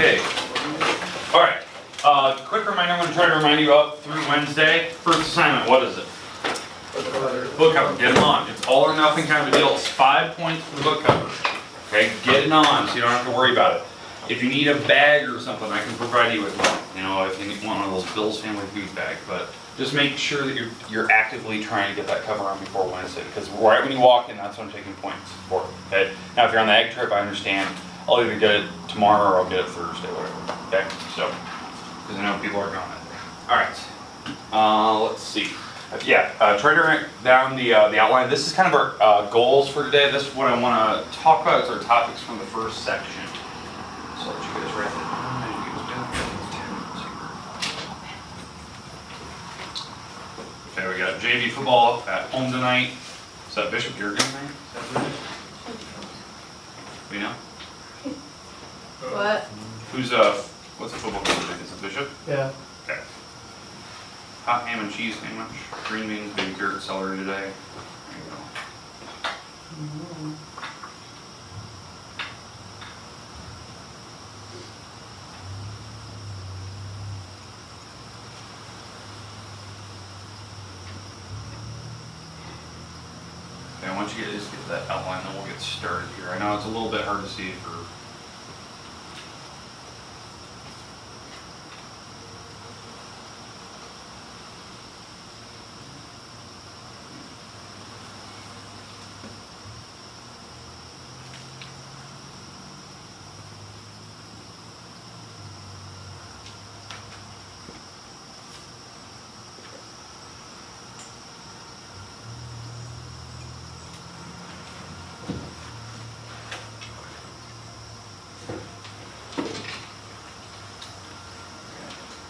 Okay. All right. Quick reminder, I'm going to try to remind you up through Wednesday. First assignment, what is it? Book cover. Get it on. It's all or nothing kind of a deal. It's 5 points for the book cover. Okay, get it on so you don't have to worry about it. If you need a bag or something, I can provide you with one. You know, if you need one of those Bill's Family Food bag, but just make sure that you're actively trying to get that cover on before Wednesday, because right when you walk in, that's when I'm taking points for. Okay. Now, if you're on the ag trip, I understand. I'll either get it tomorrow or I'll get it Thursday, whatever. Okay. So, because I know people are going that day. All right. Let's see. Try to write down the outline. This is kind of our goals for today. This is what I want to talk about. Is our topics from the first section. So I'll let you guys write that down. Okay, we got JV football at home tonight. Is that Bishop Jurgen tonight? We know? What? What's the football coach tonight? Is it Bishop? Yeah. Okay. Hot ham and cheese sandwich, green beans, baby carrot, celery today. There you go. Okay, once you just get that outline, then we'll get started here. I know it's a little bit hard to see for.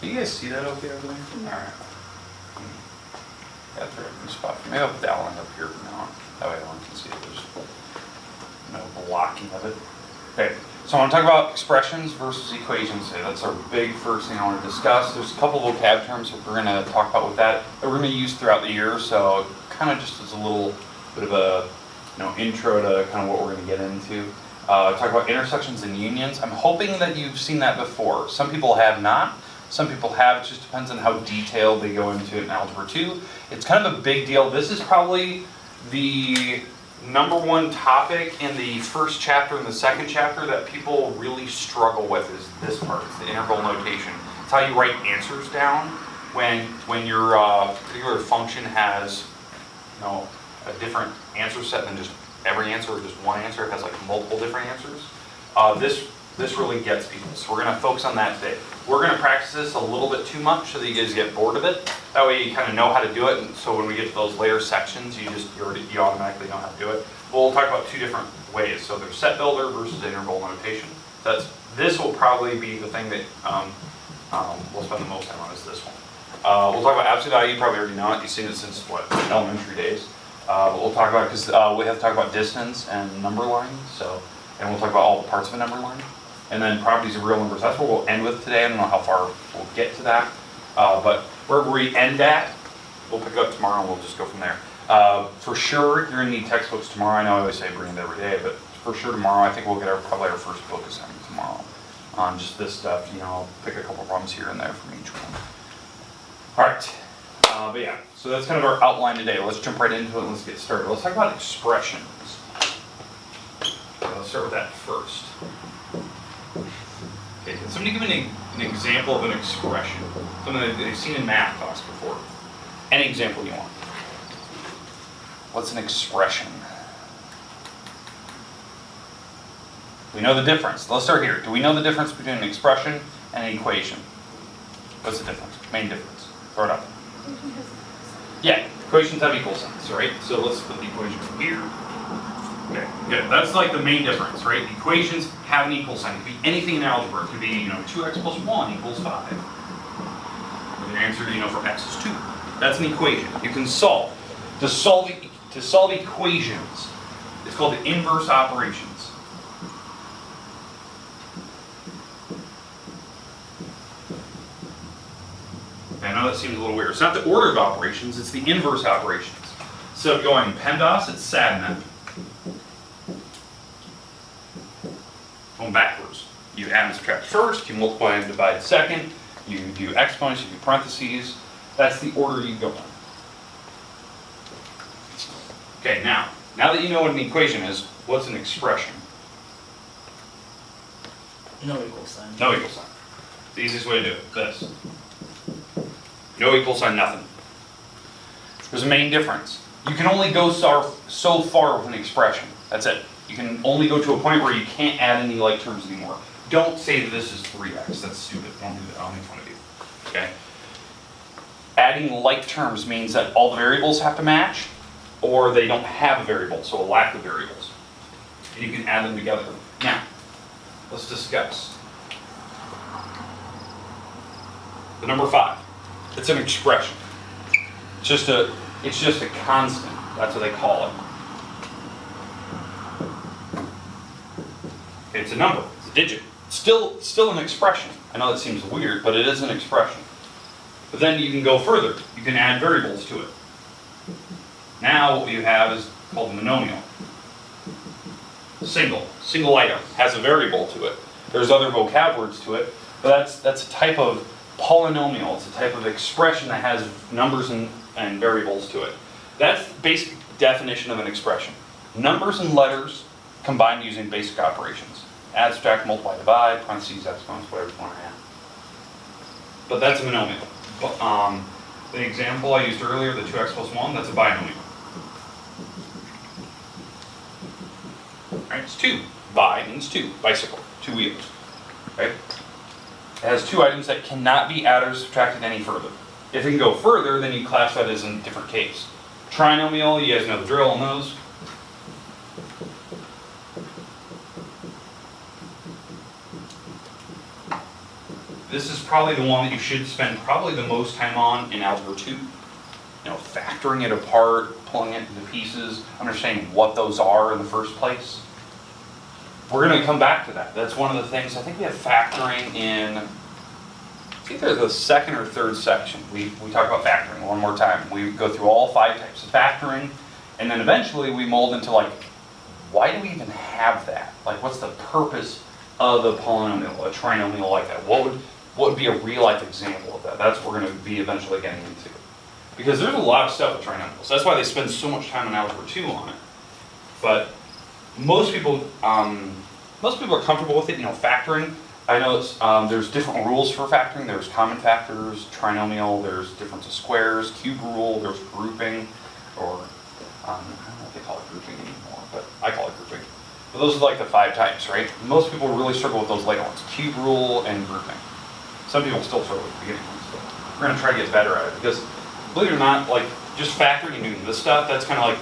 Do you guys see that okay over there? Alright. Got the right spot. Maybe I'll put that one up here from now on. That way everyone can see it. There's no blocking of it. Okay, so I want to talk about expressions versus equations today. That's our big first thing I want to discuss. There's a couple vocab terms that we're going to talk about with that we're going to use throughout the year. So kind of just as a little bit of a intro to kind of what we're going to get into. Talk about intersections and unions. I'm hoping that you've seen that before. Some people have not. Some people have. It just depends on how detailed they go into it in Algebra 2. It's kind of a big deal. This is probably the #1 topic in the first chapter and the second chapter that people really struggle with is this part. It's the interval notation. It's how you write answers down when your particular function has a different answer set than just every answer or just one answer. It has like multiple different answers. This really gets people, so we're going to focus on that today. We're going to practice this a little bit too much so that you guys get bored of it. That way you kind of know how to do it, and so when we get to those later sections, you automatically know how to do it. We'll talk about two different ways. So there's set builder versus interval notation. This will probably be the thing that we'll spend the most time on is this one. We'll talk about absolute value. You probably already know it. You've seen it since elementary days. But we'll talk about because we have to talk about distance and number line. And we'll talk about all the parts of a number line. And then properties of real numbers. That's what we'll end with today. I don't know how far we'll get to that. But wherever we end at, we'll pick up tomorrow and we'll just go from there. For sure, you're going to need textbooks tomorrow. I know I always say bring it every day, but for sure tomorrow, I think we'll get probably our first book assignment tomorrow on just this stuff. I'll pick a couple problems here and there from each one. All right. But yeah, so that's kind of our outline today. Let's jump right into it and let's get started. Let's talk about expressions. Let's start with that first. Okay, can somebody give me an example of an expression? Something that they've seen in math class before. Any example you want. What's an expression? We know the difference. Let's start here. Do we know the difference between an expression and an equation? What's the difference? Main difference. Throw it up. Yeah, equations have equal signs, right? So let's put the equation here. Okay, good. That's like the main difference, right? Equations have an equal sign. It could be anything in algebra. It could be, 2x plus 1 equals 5. With an answer, for x is 2. That's an equation. You can solve. To solve equations, it's called the inverse operations. I know that seems a little weird. It's not the order of operations, it's the inverse operations. So going PEMDAS, it's SADMEP. Going backwards. You add and subtract first, you multiply and divide second, you do exponents, you do parentheses. That's the order you go in. Okay, now that you know what an equation is, what's an expression? No equal sign. No equal sign. It's the easiest way to do it, this. No equal sign, nothing. There's a main difference. You can only go so far with an expression. That's it. You can only go to a point where you can't add any like terms anymore. Don't say that this is 3x. That's stupid. Don't do that. I'll make fun of you. Okay? Adding like terms means that all the variables have to match, or they don't have a variable, so a lack of variables. And you can add them together. Now, let's discuss. The number 5. It's an expression. It's just a constant. That's what they call it. It's a number. It's a digit. Still an expression. I know that seems weird, but it is an expression. But then you can go further. You can add variables to it. Now what you have is called a monomial. Single item has a variable to it. There's other vocab words to it, but that's a type of polynomial. It's a type of expression that has numbers and variables to it. That's the basic definition of an expression. Numbers and letters combined using basic operations. Add, subtract, multiply, divide, parentheses, exponents, whatever you want to add. But that's a monomial. The example I used earlier, the 2x plus 1, that's a binomial. Right, it's 2. Bi means 2. Bicycle. 2 wheels. Right? It has 2 items that cannot be added or subtracted any further. If it can go further, then you classify that as a different case. Trinomial, you guys know the drill on those. This is probably the one that you should spend probably the most time on in Algebra 2. You know, factoring it apart, pulling it into pieces, understanding what those are in the first place. We're going to come back to that. That's one of the things. I think we have factoring in, I think there's the second or third section. We talk about factoring one more time. We go through all 5 types of factoring, and then eventually we mold into like, why do we even have that? Like, what's the purpose of a polynomial, a trinomial like that? What would be a real life example of that? That's what we're going to be eventually getting into. Because there's a lot of stuff with trinomials. That's why they spend so much time in Algebra 2 on it. But most people are comfortable with it, you know, factoring. I know there's different rules for factoring. There's common factors, trinomial, there's difference of squares, cube rule, there's grouping, or I don't know if they call it grouping anymore, but I call it grouping. But those are like the 5 types, right? Most people really struggle with those later ones, cube rule and grouping. Some people still struggle with the beginning ones, so we're going to try to get better at it, because believe it or not, like just factoring and doing this stuff, that's kind of like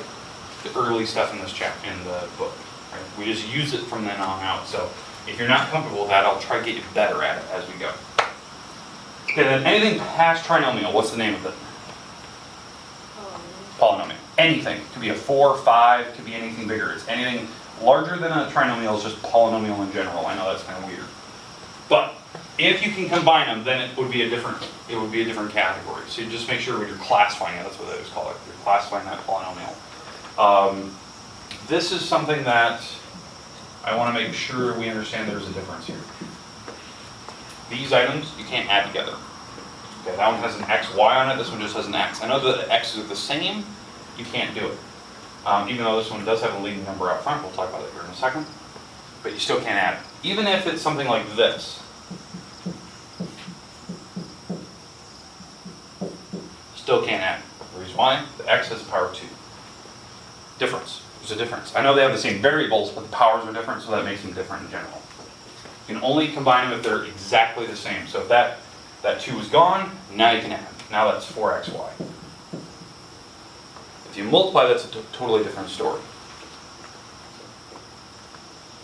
the early stuff in this chapter, in the book. Right? We just use it from then on out. So if you're not comfortable with that, I'll try to get you better at it as we go. Okay, then anything past trinomial, what's the name of it? Polynomial. Anything. Could be a 4, 5, could be anything bigger. It's anything larger than a trinomial is just polynomial in general. I know that's kind of weird. But if you can combine them, then it would be a different category. So you just make sure when you're classifying it, that's what they always call it. You're classifying that polynomial. This is something that I want to make sure we understand there's a difference here. These items you can't add together. Okay, that one has an x, y on it. This one just has an x. I know that the x's are the same. You can't do it. Even though this one does have a leading number up front. We'll talk about it here in a second. But you still can't add it. Even if it's something like this. Still can't add. The reason why? The x has power 2. Difference. There's a difference. I know they have the same variables, but the powers are different, so that makes them different in general. You can only combine them if they're exactly the same. So if that 2 is gone, now you can add. Now that's 4xy. If you multiply, that's a totally different story.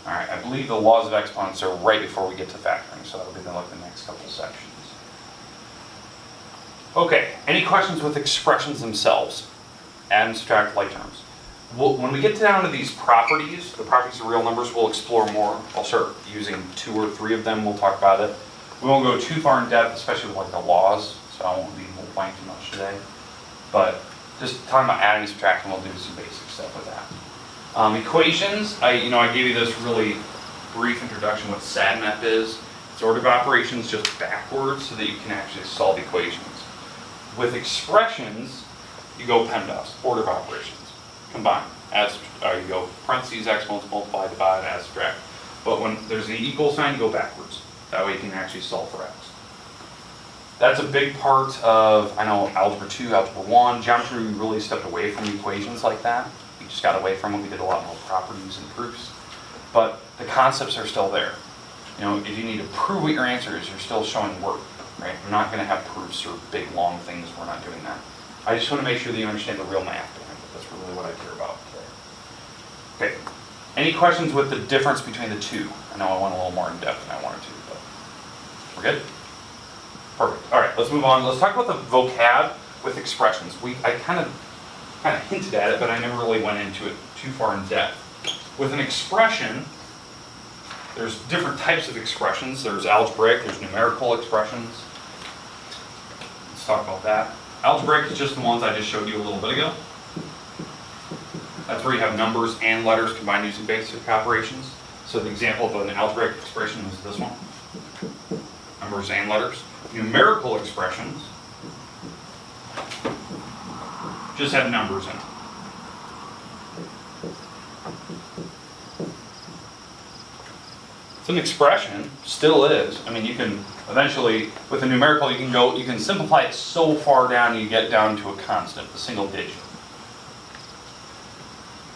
All right, I believe the laws of exponents are right before we get to factoring, so that'll be the next couple sections. Okay, any questions with expressions themselves? Add and subtract like terms. When we get down to these properties, the properties of real numbers, we'll explore more. I'll start using 2 or 3 of them. We'll talk about it. We won't go too far in depth, especially with like the laws, so I won't be multiplying too much today. But just talking about adding and subtracting, we'll do some basic stuff with that. Equations, I gave you this really brief introduction what SADMAP is. It's order of operations just backwards so that you can actually solve equations. With expressions, you go PEMDAS, order of operations, combine. You go parentheses, exponents, multiply, divide, add, subtract. But when there's an equal sign, you go backwards. That way you can actually solve for x. That's a big part of, I know, Algebra 2, Algebra 1. Geometry, we really stepped away from equations like that. We just got away from them. We did a lot more properties and proofs. But the concepts are still there. You know, if you need to prove what your answer is, you're still showing work, right? We're not going to have proofs or big, long things. We're not doing that. I just want to make sure that you understand the real math behind it. That's really what I care about today. Okay. Any questions with the difference between the two? I know I went a little more in depth than I wanted to, but we're good? Perfect. All right, let's move on. Let's talk about the vocab with expressions. I kind of hinted at it, but I never really went into it too far in depth. With an expression, there's different types of expressions. There's algebraic, there's numerical expressions. Let's talk about that. Algebraic is just the ones I just showed you a little bit ago. That's where you have numbers and letters combined using basic operations. So the example of an algebraic expression is this one. Numbers and letters. Numerical expressions just have numbers in them. It's an expression, still is. I mean, you can eventually, with a numerical, you can simplify it so far down you get down to a constant, a single digit.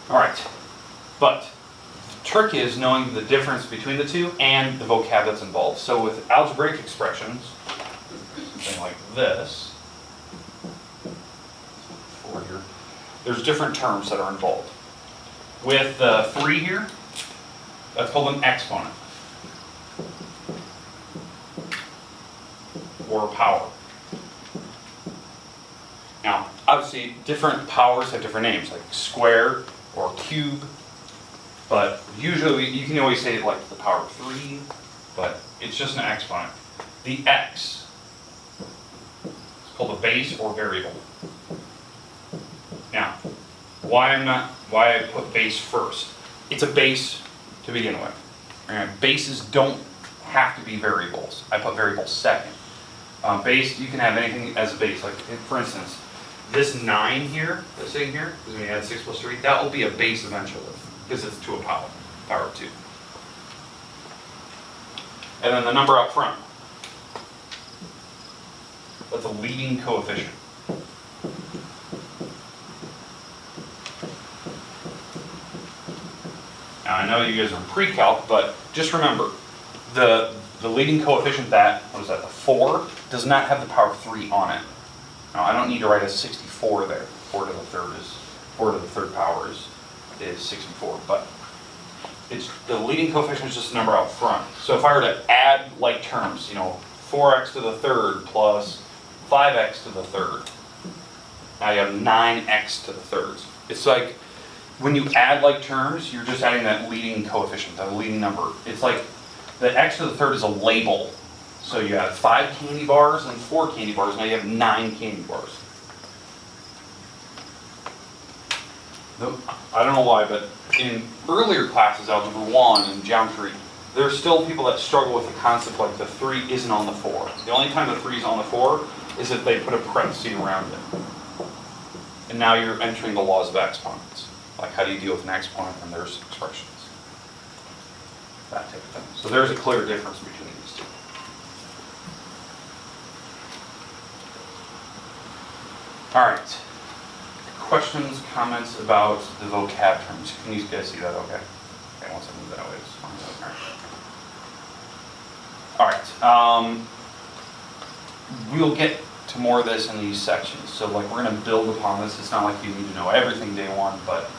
All right, but the trick is knowing the difference between the two and the vocab that's involved. So with algebraic expressions, something like this, there's different terms that are involved. With the 3 here, that's called an exponent, or power. Now, obviously, different powers have different names, like square or cube, but usually you can always say like the power of 3, but it's just an exponent. The x is called a base or variable. Now, why I put base first? It's a base to begin with. Right? Bases don't have to be variables. I put variables second. Base, you can have anything as a base. Like, for instance, this 9 here, that's sitting here, because when you add 6 plus 3, that will be a base eventually, because it's to a power of 2. And then the number up front, that's a leading coefficient. Now, I know you guys are pre-calc, but just remember, the leading coefficient, that, what is that, the 4, does not have the power of 3 on it. Now, I don't need to write a 64 there. 4 to the third power is 64, but it's the leading coefficient is just a number out front. So if I were to add like terms, 4x to the third plus 5x to the third, now you have 9x to the thirds. It's like when you add like terms, you're just adding that leading coefficient, that leading number. It's like the x to the third is a label. So you have 5 candy bars and 4 candy bars. Now you have 9 candy bars. I don't know why, but in earlier classes, Algebra 1 and Geometry, there are still people that struggle with the concept like the 3 isn't on the 4. The only time the 3 is on the 4 is if they put a parenthesis around it. And now you're entering the laws of exponents. Like, how do you deal with an exponent when there's expressions? That type of thing. So there's a clear difference between these two. All right. Questions, comments about the vocab terms? Can you guys see that okay? Okay, once I move that way, it's fine. All right. We'll get to more of this in these sections. So like we're going to build upon this. It's not like you need to know everything day one, but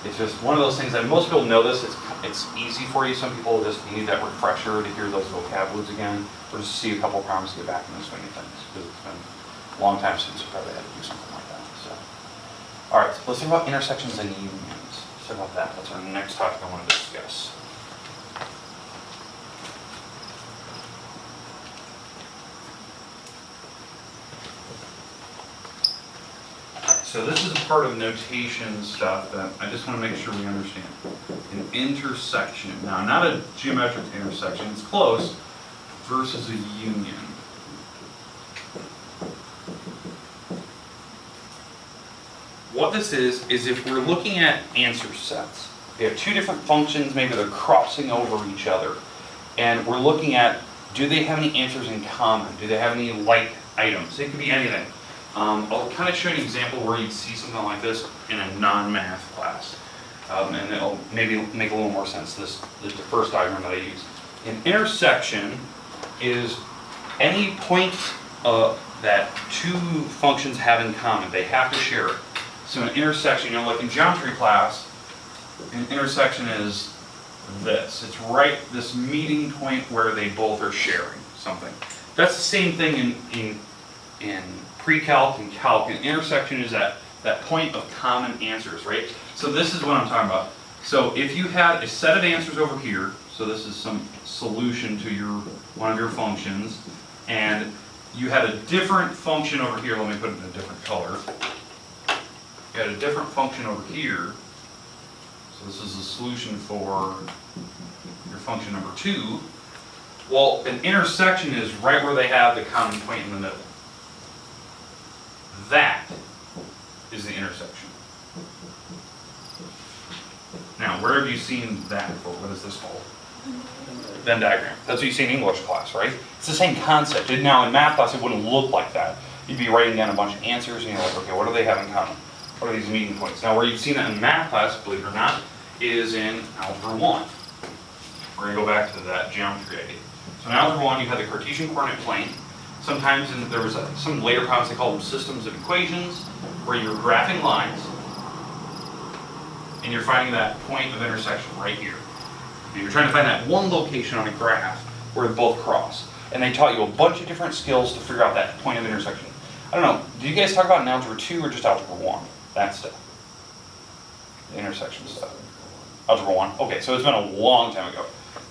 it's just one of those things that most people know this. It's easy for you. Some people just need that refresher to hear those vocab words again, or just see a couple of problems to get back in the swing of things, because it's been a long time since you probably had to do something like that. So, all right, let's talk about intersections and unions. Let's talk about that. That's our next topic I want to discuss. So this is a part of notation stuff that I just want to make sure we understand. An intersection. Now, not a geometric intersection, it's close, versus a union. What this is if we're looking at answer sets, we have two different functions, maybe they're crossing over each other, and we're looking at, do they have any answers in common? Do they have any like items? It could be anything. I'll kind of show you an example where you'd see something like this in a non-math class. And it'll maybe make a little more sense, this the first diagram that I use. An intersection is any point that two functions have in common. They have to share it. So an intersection, like in geometry class, an intersection is this. It's right, this meeting point where they both are sharing something. That's the same thing in pre-calc and calc. An intersection is that point of common answers, right? So this is what I'm talking about. So if you had a set of answers over here, so this is some solution to one of your functions, and you had a different function over here, let me put it in a different color. You had a different function over here, so this is a solution for your function number 2. Well, an intersection is right where they have the common point in the middle. That is the intersection. Now, where have you seen that before? What is this called? Venn diagram. That's what you see in English class, right? It's the same concept. Now, in math class, it wouldn't look like that. You'd be writing down a bunch of answers, and you're like, okay, what do they have in common? What are these meeting points? Now, where you've seen that in math class, believe it or not, is in Algebra 1. We're going to go back to that geometry idea. So in Algebra 1, you had the Cartesian coordinate plane. Sometimes there was some later problems, they called them systems of equations, where you're graphing lines, and you're finding that point of intersection right here. And you're trying to find that one location on a graph where they both cross. And they taught you a bunch of different skills to figure out that point of intersection. I don't know, did you guys talk about in Algebra 2 or just Algebra 1? That stuff. The intersection stuff. Algebra 1. Okay, so it's been a long time ago.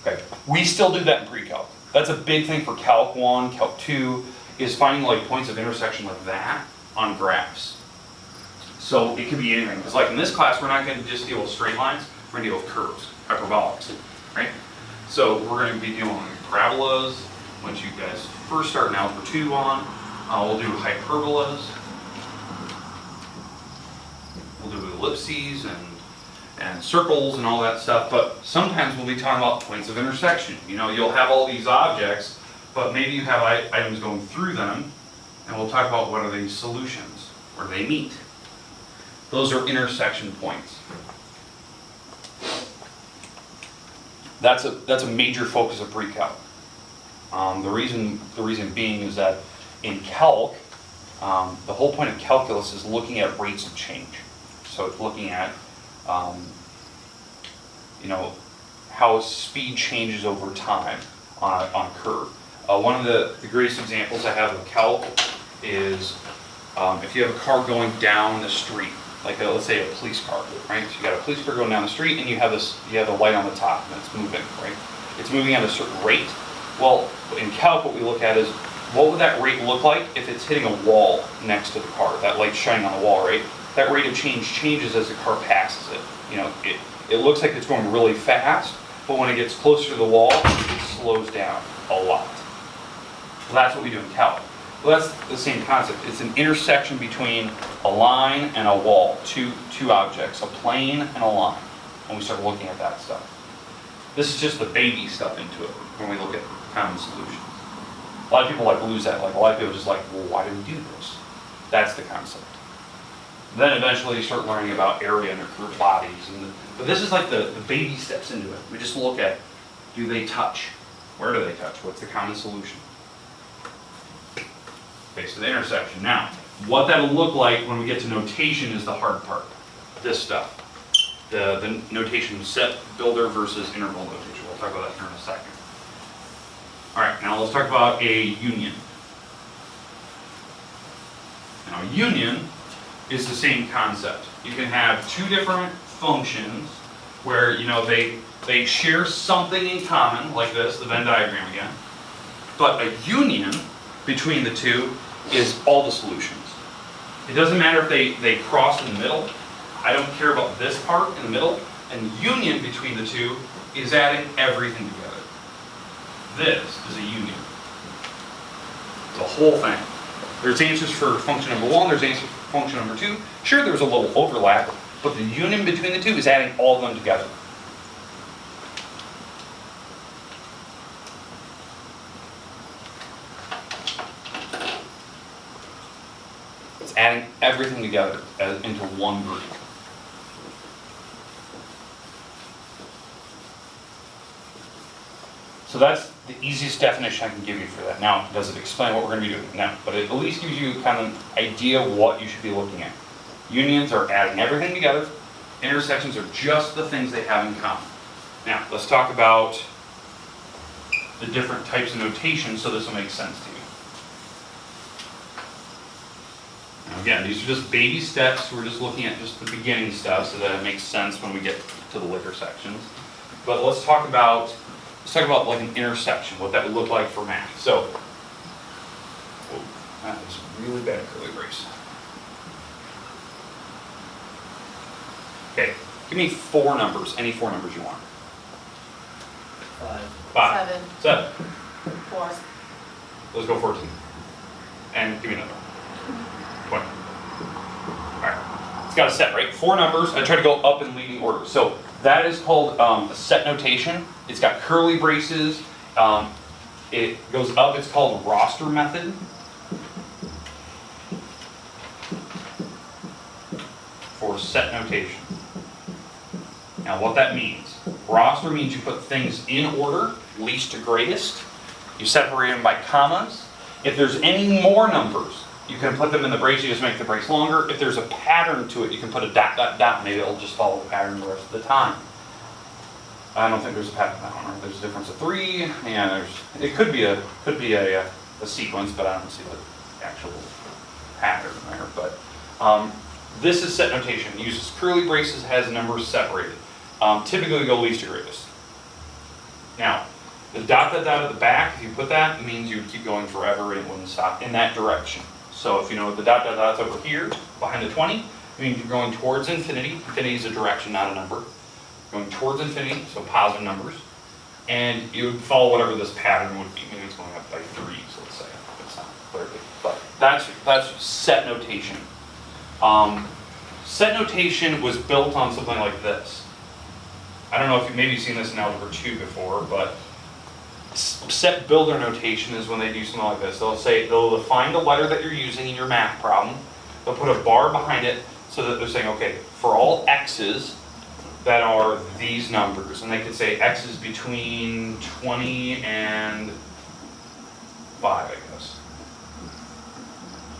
Okay, we still do that in pre-calc. That's a big thing for Calc 1, Calc 2, is finding like points of intersection like that on graphs. So it could be anything. Because like in this class, we're not going to just deal with straight lines, we're going to deal with curves, hyperbolics, right? So we're going to be dealing with parabolas, once you guys first start in Algebra 2 on. We'll do hyperbolas. We'll do ellipses and circles and all that stuff, but sometimes we'll be talking about points of intersection. You'll have all these objects, but maybe you have items going through them, and we'll talk about what are these solutions, where they meet. Those are intersection points. That's a major focus of pre-calc. The reason being is that in calc, the whole point of calculus is looking at rates of change. So it's looking at how speed changes over time on a curve. One of the greatest examples I have of calc is if you have a car going down the street, like let's say a police car, right? So you got a police car going down the street, and you have a light on the top, and it's moving, right? It's moving at a certain rate. Well, in calc, what we look at is what would that rate look like if it's hitting a wall next to the car? That light's shining on the wall, right? That rate of change changes as the car passes it. It looks like it's going really fast, but when it gets closer to the wall, it slows down a lot. Well, that's what we do in calc. Well, that's the same concept. It's an intersection between a line and a wall, two objects, a plane and a line, when we start looking at that stuff. This is just the baby stuff into it when we look at common solutions. A lot of people lose that. A lot of people just well, why do we do this? That's the concept. Then eventually you start learning about area and curved bodies. But this is the baby steps into it. We just look at, do they touch? Where do they touch? What's the common solution? Okay, so the intersection. Now, what that'll look like when we get to notation is the hard part. This stuff. The notation set builder versus interval notation. We'll talk about that here in a second. All right, now let's talk about a union. Now, a union is the same concept. You can have two different functions where they share something in common, like this, the Venn diagram again. But a union between the two is all the solutions. It doesn't matter if they cross in the middle. I don't care about this part in the middle. And the union between the two is adding everything together. This is a union. The whole thing. There's answers for function number 1, there's answers for function number 2. Sure, there's a little overlap, but the union between the two is adding all of them together. It's adding everything together into one group. So that's the easiest definition I can give you for that. Now, does it explain what we're going to be doing? No, but it at least gives you kind of an idea of what you should be looking at. Unions are adding everything together. Intersections are just the things they have in common. Now, let's talk about the different types of notation so this will make sense to you. Now, again, these are just baby steps. We're just looking at just the beginning stuff so that it makes sense when we get to the later sections. But let's talk about like an intersection, what that would look like for math. So, whoa, that is really bad curly brace. Okay, give me 4 numbers, any 4 numbers you want. 5. 7. 4. Let's go 14. And give me another one. 20. All right, it's got a set, right? 4 numbers. I try to go up in leading order. So that is called a set notation. It's got curly braces. It goes up. It's called roster method. For set notation. Now what that means, roster means you put things in order, least to greatest. You separate them by commas. If there's any more numbers, you can put them in the brace, you just make the brace longer. If there's a pattern to it, you can put a dot, dot, dot. Maybe it'll just follow the pattern the rest of the time. I don't think there's a pattern. I don't know. There's a difference of 3. Yeah, it could be a sequence, but I don't see the actual pattern there. But this is set notation. It uses curly braces, has numbers separated. Typically we go least to greatest. Now, the dot, dot, dot at the back, if you put that, it means you would keep going forever and it wouldn't stop in that direction. So if you know the dot, dot, dot's over here, behind the 20, it means you're going towards infinity. Infinity is a direction, not a number. Going towards infinity, so positive numbers. And you would follow whatever this pattern would be. Maybe it's going up by 3s, let's say. It's not clearly. But that's set notation. Set notation was built on something like this. I don't know if you've maybe seen this in Algebra 2 before, but set builder notation is when they do something like this. They'll define the letter that you're using in your math problem. They'll put a bar behind it so that they're saying, okay, for all x's that are these numbers, and they could say x is between 20 and 5, I guess.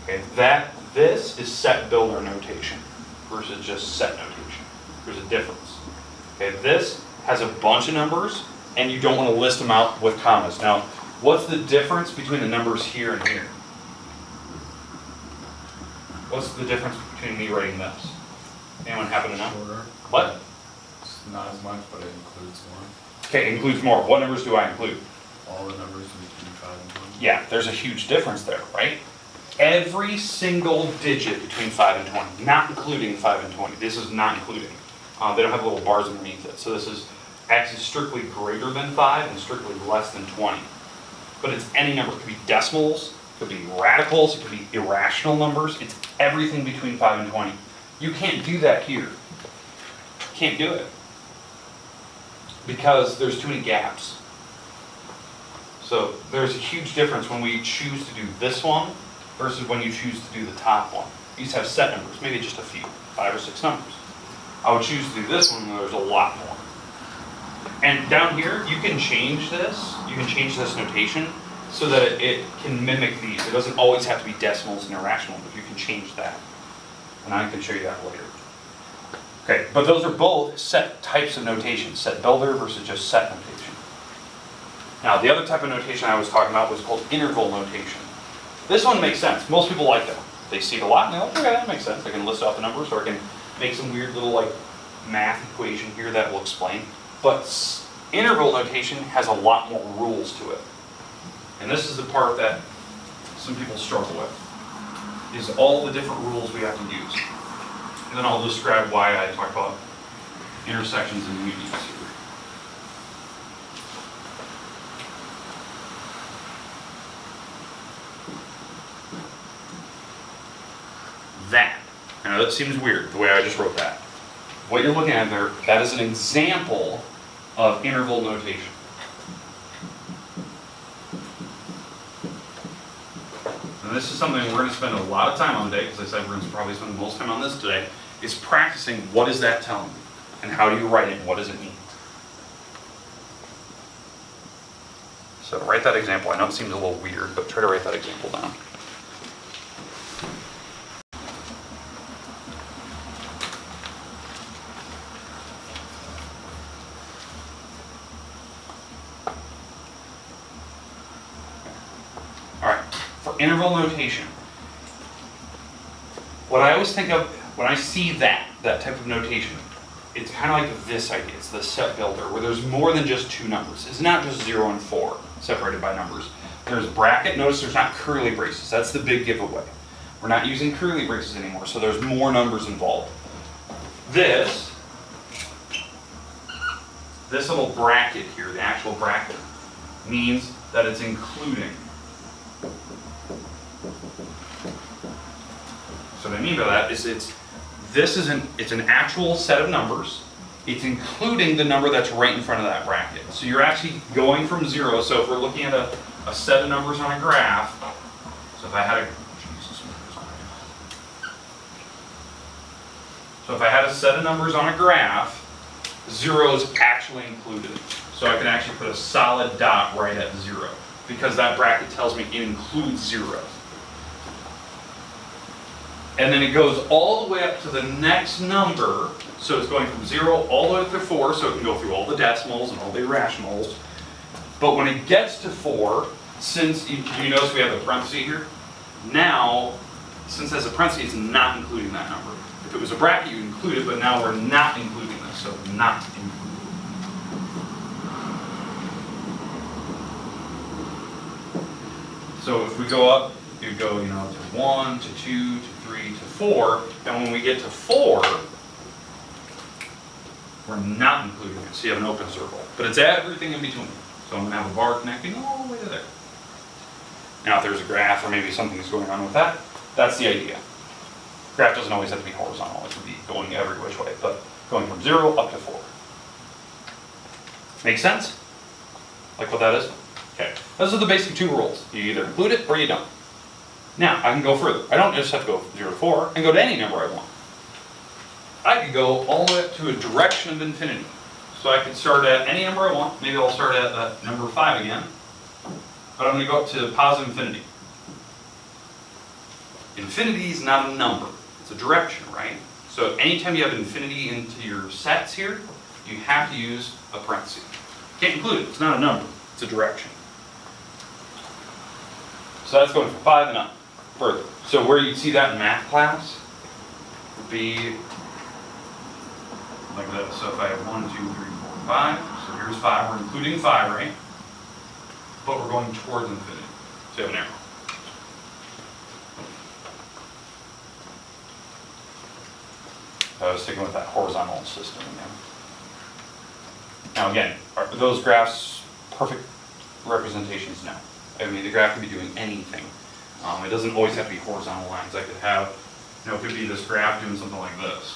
Okay, this is set builder notation versus just set notation. There's a difference. Okay, this has a bunch of numbers, and you don't want to list them out with commas. Now, what's the difference between the numbers here and here? What's the difference between me writing this? Anyone happen to know? Shorter. What? It's not as much, but it includes more. Okay, it includes more. What numbers do I include? All the numbers between 5 and 20. Yeah, there's a huge difference there, right? Every single digit between 5 and 20, not including 5 and 20. This is not including. They don't have little bars underneath it. So this is x is strictly greater than 5 and strictly less than 20. But it's any number. It could be decimals, it could be radicals, it could be irrational numbers. It's everything between 5 and 20. You can't do that here. Can't do it. Because there's too many gaps. So there's a huge difference when we choose to do this one versus when you choose to do the top one. These have set numbers, maybe just a few, 5 or 6 numbers. I would choose to do this one where there's a lot more. And down here, you can change this. You can change this notation so that it can mimic these. It doesn't always have to be decimals and irrational, but you can change that. And I can show you that later. Okay, but those are both set types of notation, set builder versus just set notation. Now, the other type of notation I was talking about was called interval notation. This one makes sense. Most people like that. They see it a lot and they're like, okay, that makes sense. I can list off the numbers, or I can make some weird little like math equation here that will explain. But interval notation has a lot more rules to it. And this is the part that some people struggle with. is all the different rules we have to use. And then I'll describe why I talk about intersections and unions here. That. I know that seems weird, the way I just wrote that. What you're looking at there, that is an example of interval notation. And this is something we're going to spend a lot of time on today, because I said we're going to probably spend the most time on this today, is practicing what is that telling you, and how do you write it, and what does it mean. So write that example. I know it seems a little weird, but try to write that example down. Interval notation. What I always think of when I see that type of notation, it's kind of like this idea. It's the set builder, where there's more than just two numbers. It's not just 0 and 4 separated by numbers. There's bracket. Notice there's not curly braces. That's the big giveaway. We're not using curly braces anymore, so there's more numbers involved. This little bracket here, the actual bracket, means that it's including. So what I mean by that is it's an actual set of numbers. It's including the number that's right in front of that bracket. So you're actually going from 0. So if we're looking at a set of numbers on a graph, so if I had a set of numbers on a graph, 0 is actually included. So I can actually put a solid dot right at 0, because that bracket tells me it includes 0. And then it goes all the way up to the next number, so it's going from 0 all the way up to 4, so it can go through all the decimals and all the irrationals. But when it gets to 4, since you notice we have a parenthesis here, now, since there's a parenthesis, it's not including that number. If it was a bracket, you'd include it, but now we're not including this, so not included. So if we go up, you go, to 1, to 2, to 3, to 4, and when we get to 4, we're not including it, so you have an open circle. But it's everything in between. So I'm going to have a bar connecting all the way to there. Now if there's a graph or maybe something's going on with that, that's the idea. Graph doesn't always have to be horizontal, it can be going every which way, but going from 0 up to 4. Make sense? Like what that is? Okay, those are the basic two rules. You either include it or you don't. Now, I can go further. I don't just have to go from 0 to 4, I can go to any number I want. I could go all the way up to a direction of infinity. So I could start at any number I want. Maybe I'll start at number 5 again. But I'm going to go up to positive infinity. Infinity is not a number, it's a direction, right? So anytime you have infinity into your sets here, you have to use a parenthesis. You can't include it, it's not a number, it's a direction. So that's going from 5 and up, further. So where you'd see that in math class would be like this. So if I have 1, 2, 3, 4, 5, so here's 5, we're including 5, right? But we're going towards infinity, so you have an arrow. I was sticking with that horizontal system again. Now again, are those graphs perfect representations? No. I mean, the graph could be doing anything. It doesn't always have to be horizontal lines. I could have, it could be this graph doing something like this,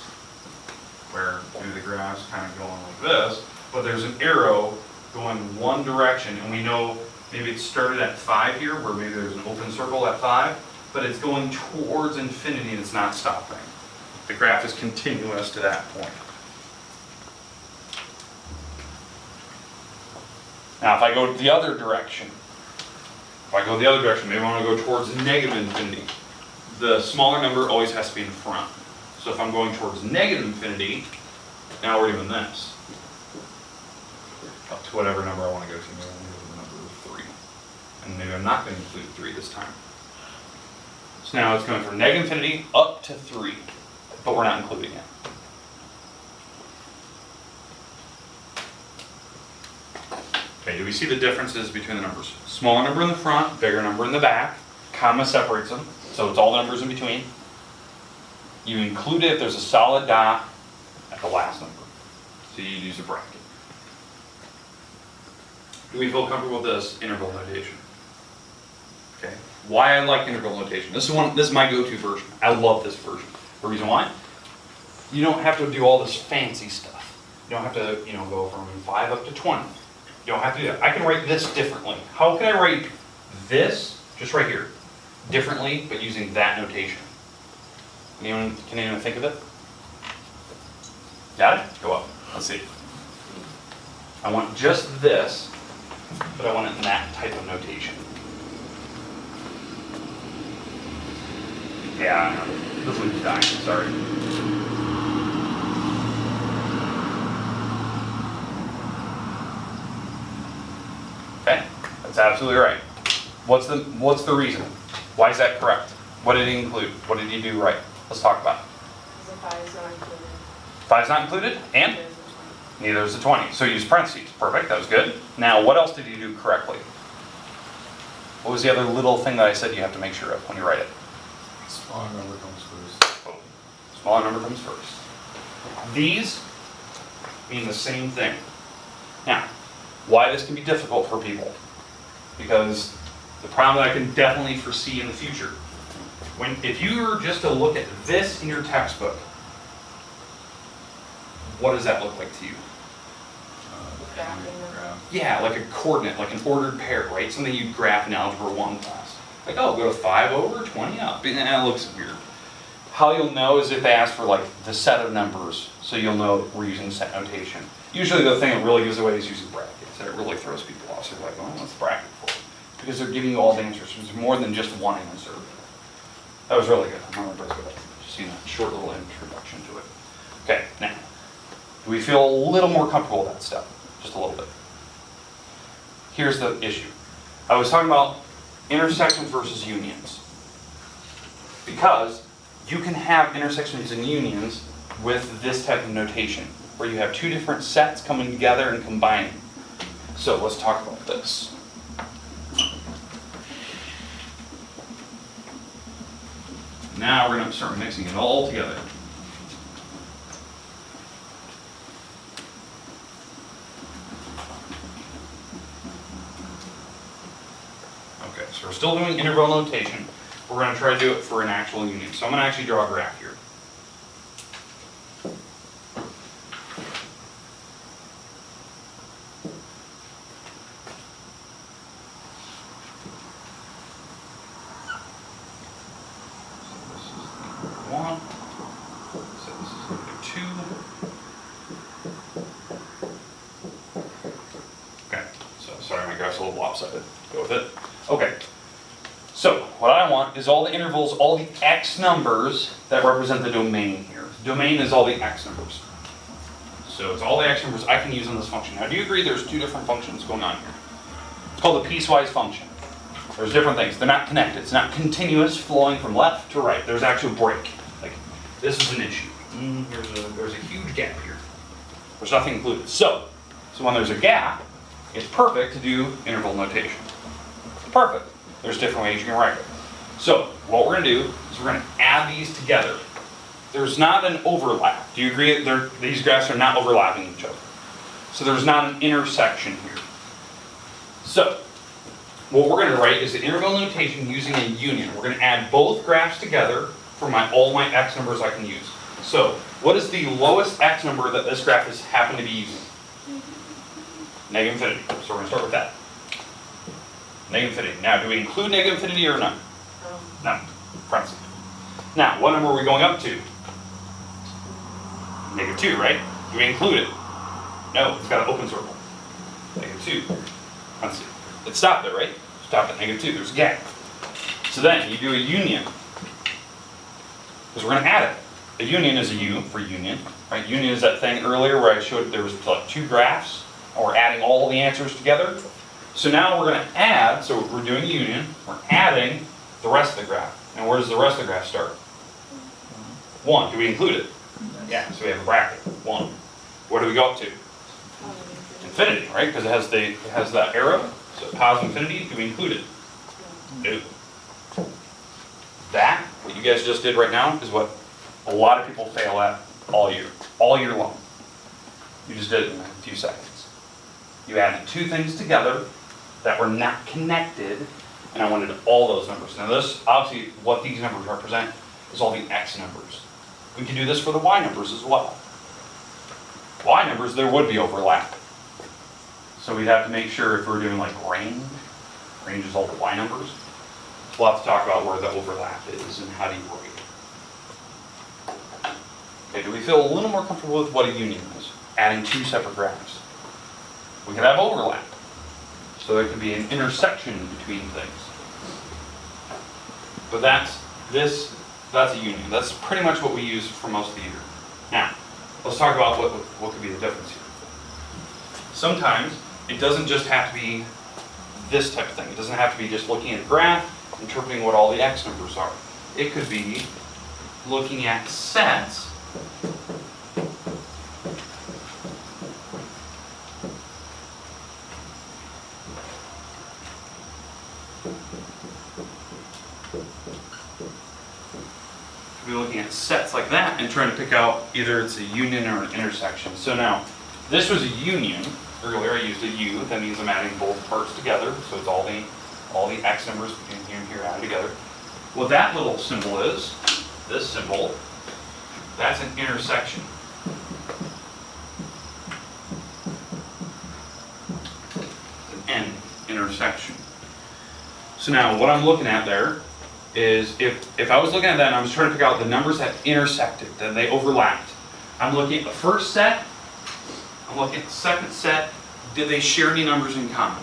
where maybe the graph's kind of going like this, but there's an arrow going one direction, and we know maybe it started at 5 here, where maybe there's an open circle at 5, but it's going towards infinity and it's not stopping. The graph is continuous to that point. Now if I go the other direction, maybe I want to go towards negative infinity. The smaller number always has to be in front. So if I'm going towards negative infinity, now we're doing this. Up to whatever number I want to go to. Maybe I'm going to go to the number 3. And maybe I'm not going to include 3 this time. So now it's going from negative infinity up to 3. But we're not including it. Okay, do we see the differences between the numbers? Smaller number in the front, bigger number in the back. Comma separates them. It's So it's all the numbers in between. You include it if there's a solid dot at the last number. So you use a bracket. Do we feel comfortable with this interval notation? Okay. Why I like interval notation. This is my go-to version. I love this version. The reason why? You don't have to do all this fancy stuff. You don't have to, go from 5 up to 20. You don't have to do that. I can write this differently. How can I write this, just right here, differently, but using that notation? Can anyone think of it? Got it? Go up. Let's see. I want just this, but I want it in that type of notation. Yeah, I know. This one's dying. Sorry. Okay, that's absolutely right. What's the reason? Why is that correct? What did he include? What did he do right? Let's talk about it. The 5 is not included. 5 is not included, and There's a 20. neither is the 20. So use parentheses. Perfect, that was good. Now, what else did you do correctly? What was the other little thing that I said you have to make sure of when you write it? Smaller number comes first. Oh, smaller number comes first. These mean the same thing. Now, why this can be difficult for people? Because the problem that I can definitely foresee in the future, if you were just to look at this in your textbook, what does that look like to you? Graph. Yeah, like a coordinate, like an ordered pair, right? Something you'd graph in Algebra 1 class. Like, oh, go to 5 over, 20 up. And that looks weird. How you'll know is if they ask for like the set of numbers, so you'll know that we're using set notation. Usually the thing that really gives away is using brackets, and it really throws people off. So they're like, well, what's the bracket for? Because they're giving you all the answers. There's more than just one answer. That was really good. I'm not impressed with that. Just seeing a short little introduction to it. Okay, now, do we feel a little more comfortable with that stuff? Just a little bit. Here's the issue. I was talking about intersections versus unions. Because you can have intersections and unions with this type of notation, where you have two different sets coming together and combining. So let's talk about this. Now we're going to start mixing it all together. Okay, so we're still doing interval notation. We're going to try to do it for an actual union. So I'm going to actually draw a graph here. Lopsided. Go with it. Okay. So what I want is all the intervals, all the x numbers that represent the domain here. Domain is all the x numbers. So it's all the x numbers I can use in this function. Now, do you agree there's two different functions going on here? It's called a piecewise function. There's different things. They're not connected. It's not continuous flowing from left to right. There's actually a break. Like, this is an issue. There's a huge gap here. There's nothing included. So when there's a gap, it's perfect to do interval notation. Perfect. There's different ways you can write it. So what we're going to do is we're going to add these together. There's not an overlap. Do you agree that these graphs are not overlapping each other? So there's not an intersection here. So what we're going to write is the interval notation using a union. We're going to add both graphs together for all my x numbers I can use. So what is the lowest x number that this graph has happened to be using? Negative infinity. So we're going to start with that. Negative infinity. Now, do we include negative infinity or not? No. Parentheses. Now, what number are we going up to? Negative 2, right? Do we include it? No, it's got an open circle. Negative 2. Parentheses. It stopped there, right? Stopped at negative 2. There's a gap. So then you do a union. Because we're going to add it. A union is a U for union. Right? Union is that thing earlier where I showed there was like two graphs. And we're adding all the answers together. So now we're going to add, so we're doing a union, we're adding the rest of the graph. And where does the rest of the graph start? 1. Do we include it? Yeah, so we have a bracket, 1. Where do we go up to? Infinity, right? Because it has that arrow, so positive infinity. Do we include it? No. That, what you guys just did right now, is what a lot of people fail at all year long. You just did it in a few seconds. You added two things together that were not connected, and I wanted all those numbers. Now this, obviously, what these numbers represent is all the x numbers. We can do this for the y numbers as well. Y numbers, there would be overlap. So we'd have to make sure if we're doing like range is all the y numbers. We'll have to talk about where the overlap is and how do you rate it. Okay, do we feel a little more comfortable with what a union is? Adding two separate graphs. We could have overlap. So there could be an intersection between things. But that's a union. That's pretty much what we use for most of the year. Now, let's talk about what could be the difference here. Sometimes it doesn't just have to be this type of thing. It doesn't have to be just looking at a graph, interpreting what all the x numbers are. It could be looking at sets like that and trying to pick out either it's a union or an intersection. So now, this was a union. Earlier I used a U. That means I'm adding both parts together. So it's all the x numbers between here and here added together. What that little symbol is, this symbol, that's an intersection. An N, intersection. So now what I'm looking at there is if I was looking at that and I was trying to pick out the numbers that intersected, that they overlapped, I'm looking at the first set, I'm looking at the second set, did they share any numbers in common?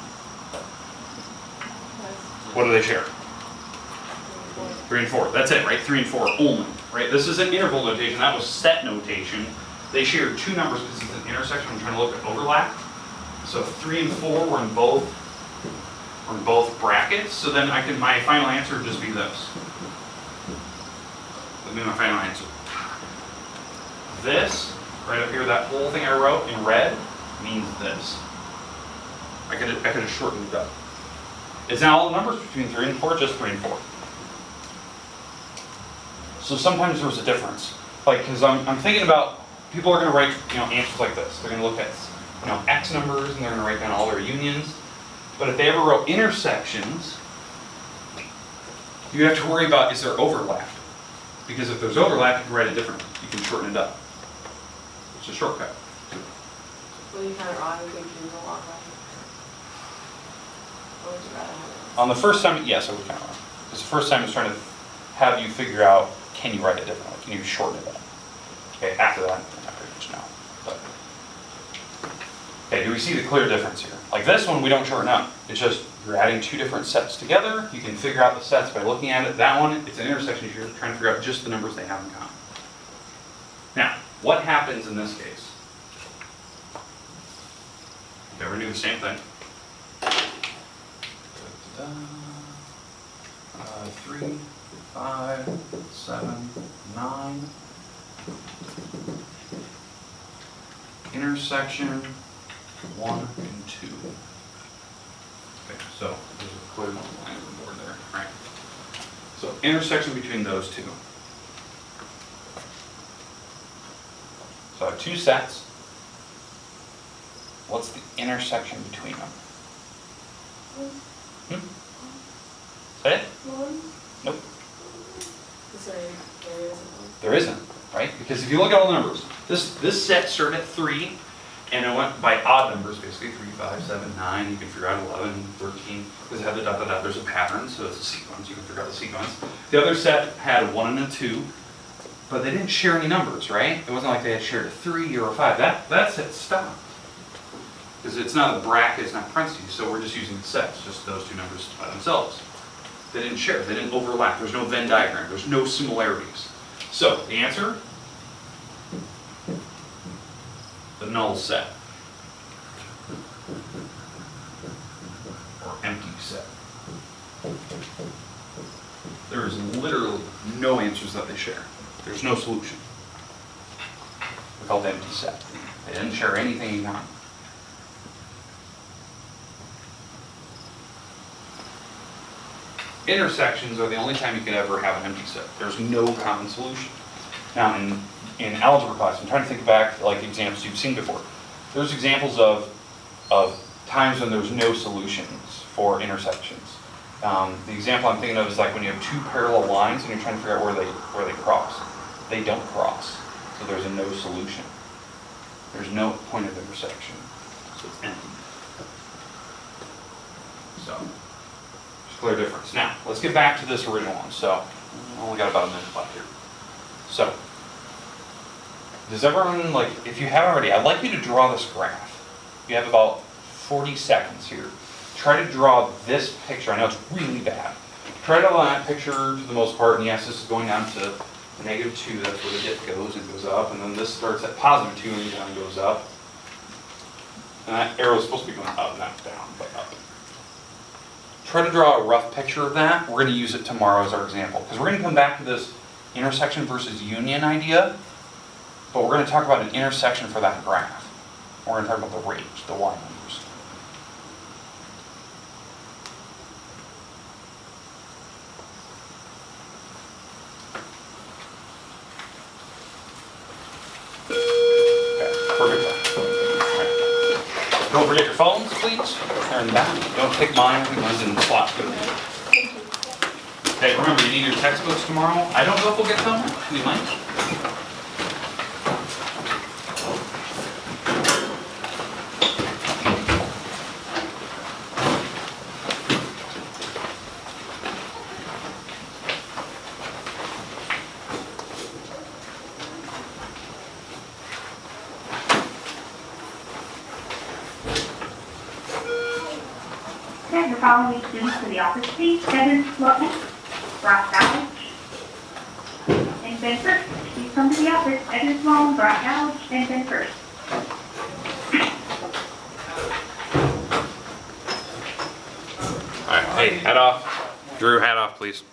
What do they share? 3 and 4, that's it, right? 3 and 4 only, right? This is an interval notation, that was set notation. They shared two numbers because it's an intersection, I'm trying to look at overlap. So 3 and 4 were in both brackets, so then my final answer would just be this. That'd be my final answer. This, right up here, that whole thing I wrote in red, means this. I could have shortened it up. Is now all the numbers between 3 and 4, just 3 and 4. So sometimes there's a difference. Like, because I'm thinking about, people are going to write, answers like this. They're going to look at, x numbers, and they're going to write down all their unions. But if they ever wrote intersections, you have to worry about, is there overlap? Because if there's overlap, you can write it differently. You can shorten it up. It's a shortcut. Will you kind of automatically do the long run? Or would you rather have it? On the first time, yes, I would count on. Because the first time is trying to have you figure out, can you write it differently? Can you shorten it up? Okay, after that, not very much now. But, okay, do we see the clear difference here? Like this one, we don't shorten up. It's just, you're adding two different sets together. You can figure out the sets by looking at it. That one, it's an intersection. You're trying to figure out just the numbers they have in common. Now, what happens in this case? Okay, we're going to do the same thing. 3, 5, 7, 9. Intersection 1 and 2. Okay, so there's a clear line on the board there. All right. So intersection between those two. So I have two sets. What's the intersection between them? Say it? Nope. There isn't, right? Because if you look at all the numbers, this set started at 3, and it went by odd numbers, basically 3, 5, 7, 9. You can figure out 11, 13, because it had the dot, dot, dot. There's a pattern, so it's a sequence. You can figure out the sequence. The other set had a 1 and a 2, but they didn't share any numbers, right? It wasn't like they had shared a 3 or a 5. That set stopped. Because it's not a bracket, it's not parentheses, so we're just using the sets, just those two numbers by themselves. They didn't share, they didn't overlap, there's no Venn diagram, there's no similarities. So, the answer? The null set. Or empty set. There is literally no answers that they share. There's no solution. We call it empty set. They didn't share anything in common. intersections are the only time you can ever have an empty set. There's no common solution. Now, in algebra class, I'm trying to think back, like examples you've seen before. There's examples of times when there's no solutions for intersections. The example I'm thinking of is like when you have two parallel lines and you're trying to figure out where they cross. They don't cross, so there's a no solution. There's no point of intersection, so it's empty. So, there's a clear difference. Now, let's get back to this original one. So, I only got about a minute left here. So, does everyone, like, if you haven't already, I'd like you to draw this graph. You have about 40 seconds here. Try to draw this picture. I know it's really bad. Try to draw that picture to the most part, and yes, this is going down to -2, that's where the dip goes, it goes up, and then this starts at +2 and down goes up. And that arrow is supposed to be going up, not down, but up. Try to draw a rough picture of that. We're going to use it tomorrow as our example, because we're going to come back to this intersection versus union idea, but we're going to talk about an intersection for that graph. We're going to talk about the range, the y numbers. Perfect. Right. Don't forget your phones, please. They're in the back. Don't take mine. I think mine's in the slot. Okay, remember, you need your textbooks tomorrow. I don't know if we'll get them. We might. Okay, the following students to the office, please. Devin Slotnick, Brock College, and Ben First. Please come to the office. Devin Sloan, Brock College, and Ben First. All right, hey, hat off. Drew, hat off, please.